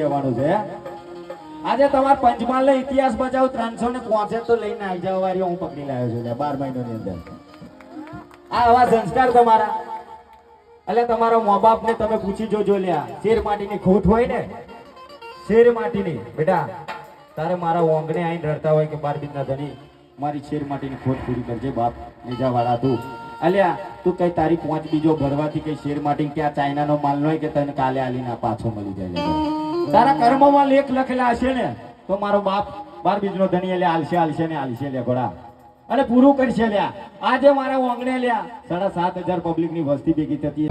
રહેવાનું છે આજે તમાર પંચમહાલ નો ઇતિહાસ બચાવ 365 તો લઈને આવી જાવ વારી હું પકડી લાવ્યો છું 12 મહિનાની અંદર આ આવા સંસ્કાર તમારા એટલે તમારા મા બાપ ને તમે પૂછી જોજો લ્યા શેર માટીની ખોટ હોય ને શેર માટીની બેટા તારે મારા ઓંગણે આઈને રડતા હોય કે 12 બીજના ધણી મારી શેર માટીની ખોટ પૂરી કરજે બાપ નીજા વાળા તું અલ્યા તું કઈ તારી 5 બીજો ભરવાથી કઈ શેર માટી કે આ ચાઇનાનો માલ ન હોય કે તને કાલે આલીના પાછો મળી જાય તારા કર્મમાં લેખ લખેલા હશે ને તો મારો બાપ 12 બીજનો ધણી લે આલશે ને આલશે લે ઘોડા અને પૂરું કરશે લ્યા આજે મારા ઓંગણે લ્યા 7,500 પબ્લિક ની વસ્તી ભેગી થતી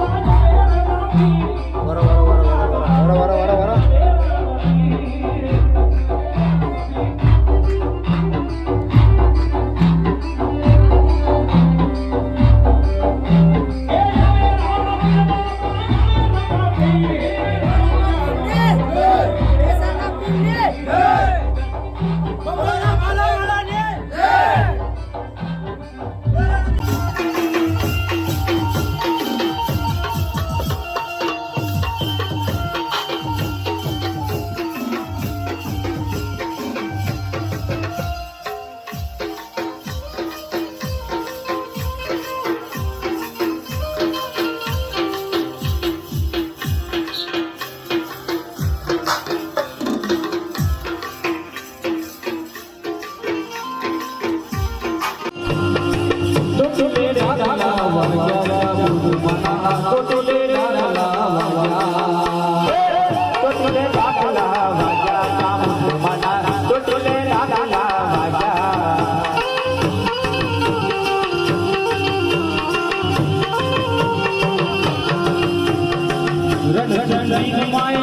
માય